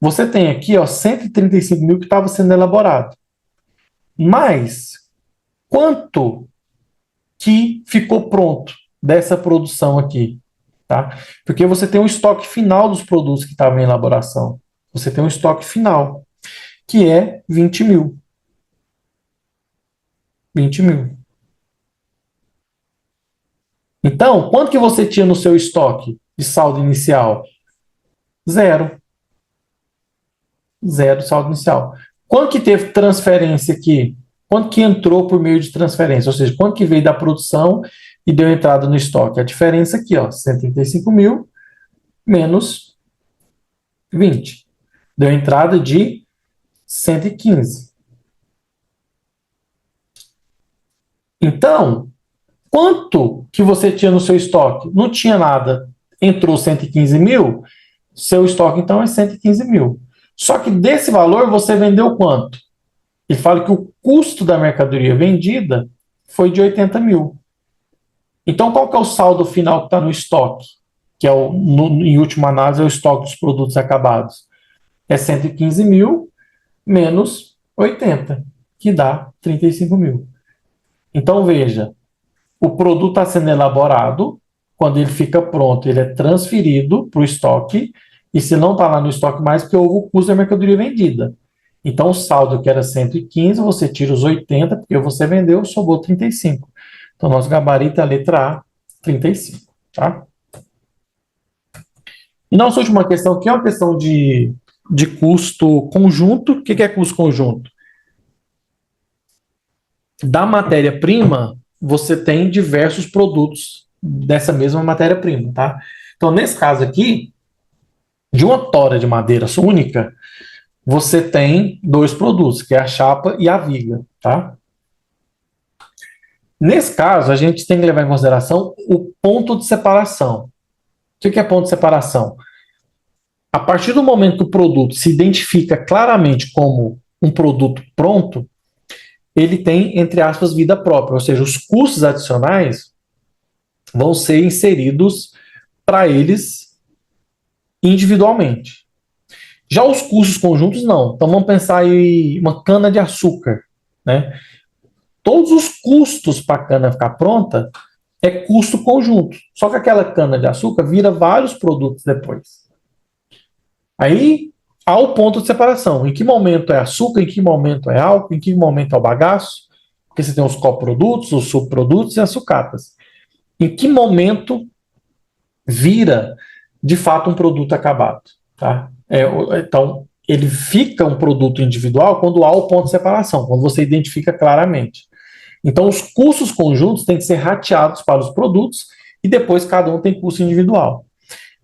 Você tem aqui, ó, 135 mil que estava sendo elaborado. Mas, quanto que ficou pronto dessa produção aqui, tá? Porque você tem um estoque final dos produtos que estavam em elaboração. Você tem um estoque final, que é 20 mil. 20 mil. Então, quanto que você tinha no seu estoque de saldo inicial? Zero. Zero saldo inicial. Quanto que teve transferência aqui? Quanto que entrou por meio de transferência? Ou seja, quanto que veio da produção e deu entrada no estoque? A diferença aqui, ó, 135 mil menos 20. Deu entrada de 115. Então, quanto que você tinha no seu estoque? Não tinha nada. Entrou 115 mil, seu estoque então é 115 mil. Só que desse valor você vendeu quanto? Ele fala que o custo da mercadoria vendida foi de 80 mil. Então, qual que é o saldo final que está no estoque? Que é, em última análise, é o estoque dos produtos acabados. É 115 mil menos 80, que dá 35 mil. Então, veja, o produto está sendo elaborado, quando ele fica pronto, ele é transferido para o estoque, e se não está lá no estoque mais, porque houve o custo da mercadoria vendida. Então, o saldo que era 115, você tira os 80, porque você vendeu, sobrou 35. Então, nosso gabarito é a letra A, 35. Tá? E nossa última questão aqui é uma questão de custo conjunto. O que é custo conjunto? Da matéria-prima, você tem diversos produtos dessa mesma matéria-prima, tá? Então, nesse caso aqui, de uma tora de madeira única, você tem dois produtos, que é a chapa e a viga, tá? Nesse caso, a gente tem que levar em consideração o ponto de separação. O que é ponto de separação? A partir do momento que o produto se identifica claramente como um produto pronto, ele tem, entre aspas, vida própria, ou seja, os custos adicionais vão ser inseridos para eles individualmente. Já os custos conjuntos, não. Então vamos pensar em uma cana de açúcar, né? Todos os custos para a cana ficar pronta é custo conjunto. Só que aquela cana de açúcar vira vários produtos depois. Aí há o ponto de separação. Em que momento é açúcar, em que momento é álcool, em que momento é o bagaço? Porque você tem os coprodutos, os subprodutos e as sucatas. Em que momento vira, de fato, um produto acabado? Tá? Então, ele fica um produto individual quando há o ponto de separação, quando você identifica claramente. Então, os custos conjuntos têm que ser rateados para os produtos e depois cada um tem custo individual.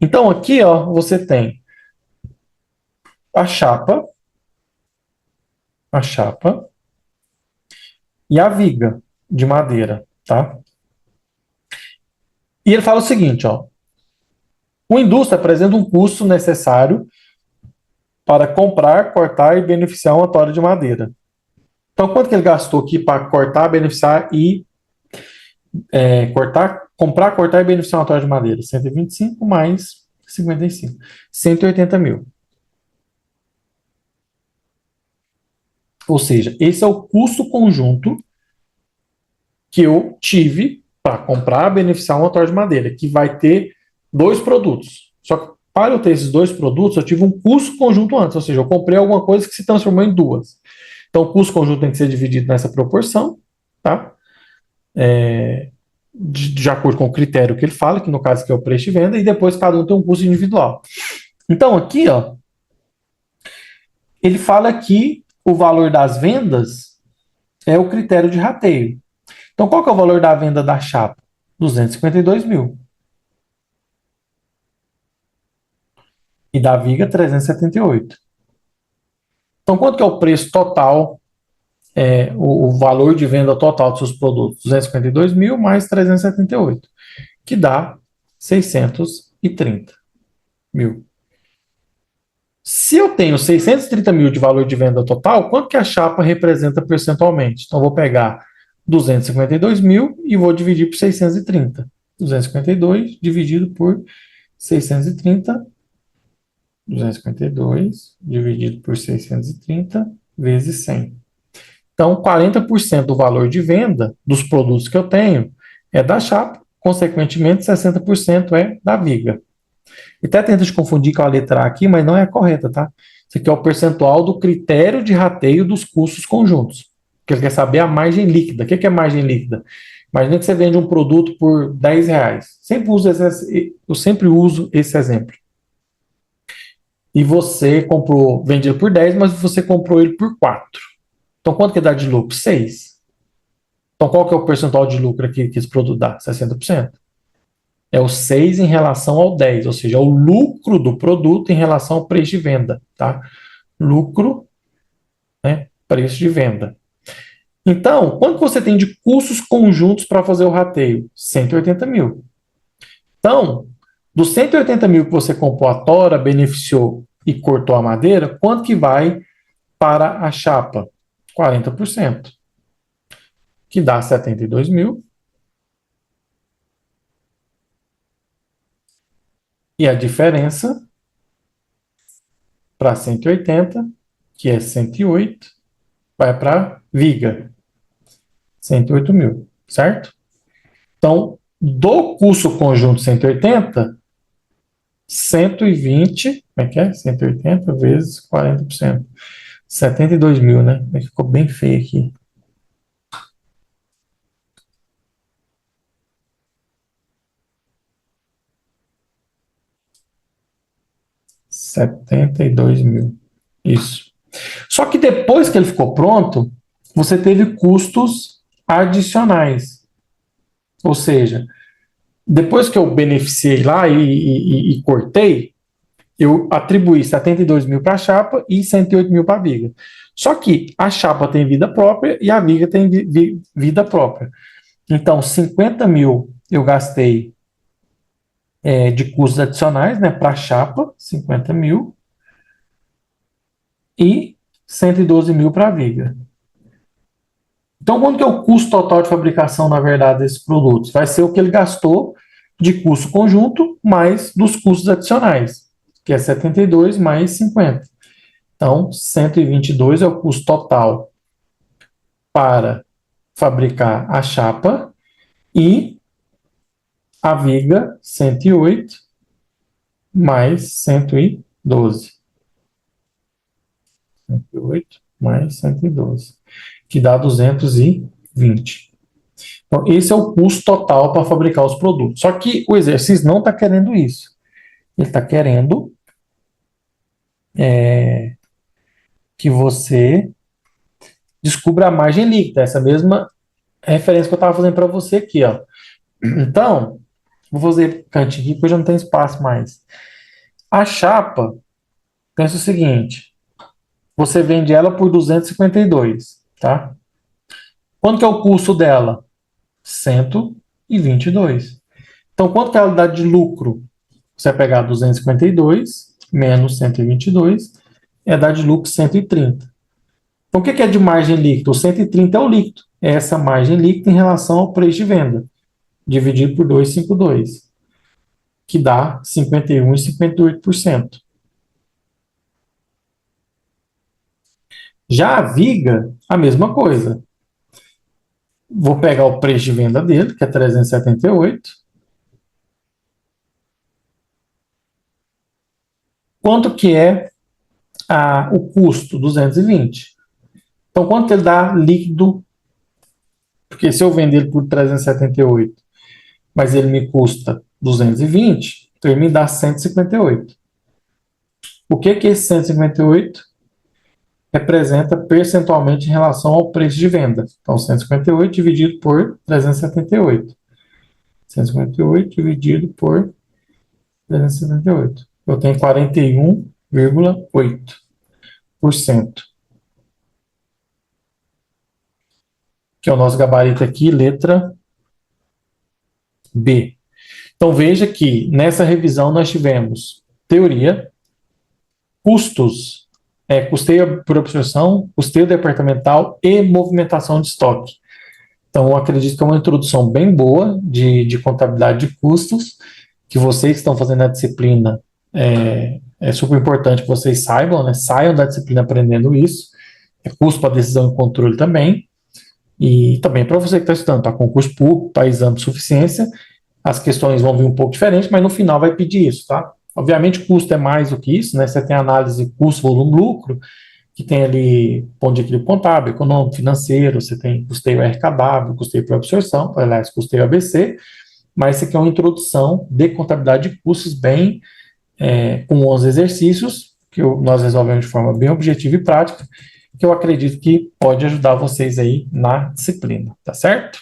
Então, aqui, ó, você tem a chapa, a chapa e a viga de madeira, tá? E ele fala o seguinte, ó, o indústria apresenta um custo necessário para comprar, cortar e beneficiar uma tora de madeira. Então, quanto que ele gastou aqui para cortar, beneficiar e comprar, cortar e beneficiar uma tora de madeira? 125 mais 55. 180 mil. Ou seja, esse é o custo conjunto que eu tive para comprar, beneficiar uma tora de madeira, que vai ter dois produtos. Só que para eu ter esses dois produtos, eu tive um custo conjunto antes, ou seja, eu comprei alguma coisa que se transformou em duas. Então, o custo conjunto tem que ser dividido nessa proporção, tá? De acordo com o critério que ele fala, que no caso aqui é o preço de venda, e depois cada um tem um custo individual. Então, aqui, ó, ele fala que o valor das vendas é o critério de rateio. Então, qual que é o valor da venda da chapa? 252 mil. E da viga, 378. Então, quanto que é o preço total, o valor de venda total dos seus produtos? 252 mil mais 378, que dá 630 mil. Se eu tenho 630 mil de valor de venda total, quanto que a chapa representa percentualmente? Então, eu vou pegar 252 mil e vou dividir por 630. 252 dividido por 630, 252 dividido por 630 vezes 100. Então, 40% do valor de venda dos produtos que eu tenho é da chapa, consequentemente, 60% é da viga. E até tenta te confundir com a letra A aqui, mas não é a correta, tá? Isso aqui é o percentual do critério de rateio dos custos conjuntos. Porque ele quer saber a margem líquida. O que é margem líquida? Imagina que você vende um produto por R$ 10. Eu sempre uso esse exemplo. E você comprou, vendeu por 10, mas você comprou ele por 4. Então, quanto que dá de lucro? 6. Então, qual que é o percentual de lucro aqui que esse produto dá? 60%. É o 6 em relação ao 10, ou seja, é o lucro do produto em relação ao preço de venda, tá? Lucro, né, preço de venda. Então, quanto você tem de custos conjuntos para fazer o rateio? 180 mil. Então, dos 180 mil que você comprou a tora, beneficiou e cortou a madeira, quanto que vai para a chapa? 40%, que dá 72 mil. E a diferença para 180, que é 108, vai para viga, 108 mil, certo? Então, do custo conjunto 180, 120, como é que é? 180 vezes 40%. 72 mil, né? Ficou bem feio aqui. 72 mil. Isso. Só que depois que ele ficou pronto, você teve custos adicionais. Ou seja, depois que eu beneficiei lá e cortei, eu atribuí 72 mil para a chapa e 108 mil para a viga. Só que a chapa tem vida própria e a viga tem vida própria. Então, 50 mil eu gastei de custos adicionais, né, para a chapa, 50 mil, e 112 mil para a viga. Então, quanto que é o custo total de fabricação, na verdade, desses produtos? Vai ser o que ele gastou de custo conjunto mais dos custos adicionais, que é 72 mais 50. Então, 122 é o custo total para fabricar a chapa e a viga, 108 mais 112. 108 mais 112, que dá 220. Então, esse é o custo total para fabricar os produtos. Só que o exercício não está querendo isso. Ele está querendo que você descubra a margem líquida, essa mesma referência que eu estava fazendo para você aqui, ó. Então, vou fazer cantinho aqui, porque eu já não tenho espaço mais. A chapa, pensa o seguinte, você vende ela por 252, tá? Quanto que é o custo dela? 122. Então, quanto que ela dá de lucro? Você vai pegar 252 menos 122, dar de lucro 130. Então, o que é de margem líquida? O 130 é o líquido. É essa margem líquida em relação ao preço de venda, dividido por 252, que dá 51,58%. Já a viga, a mesma coisa. Vou pegar o preço de venda dele, que é 378. Quanto que é o custo? 220. Então, quanto ele dá líquido? Porque se eu vender ele por 378, mas ele me custa 220, então ele me dá 158. O que é esse 158? Representa percentualmente em relação ao preço de venda. Então, 158 dividido por 378. 158 dividido por 378. Eu tenho 41,8%. Que é o nosso gabarito aqui, letra B. Então, veja que nessa revisão nós tivemos teoria, custos, custeio por absorção, custeio departamental e movimentação de estoque. Então, eu acredito que é uma introdução bem boa de contabilidade de custos, que vocês que estão fazendo a disciplina, é super importante que vocês saibam, né? Saiam da disciplina aprendendo isso. É custo para decisão e controle também. E também para você que está estudando para concurso público, para exame de suficiência, as questões vão vir um pouco diferentes, mas no final vai pedir isso, tá? Obviamente, custo é mais do que isso, né? Você tem análise custo, volume, lucro, que tem ali ponto de equilíbrio contábil, econômico, financeiro, você tem custeio RKW, custeio por absorção, aliás, custeio ABC, mas isso aqui é uma introdução de contabilidade de custos bem, com 11 exercícios, que nós resolvemos de forma bem objetiva e prática, que eu acredito que pode ajudar vocês aí na disciplina, tá certo?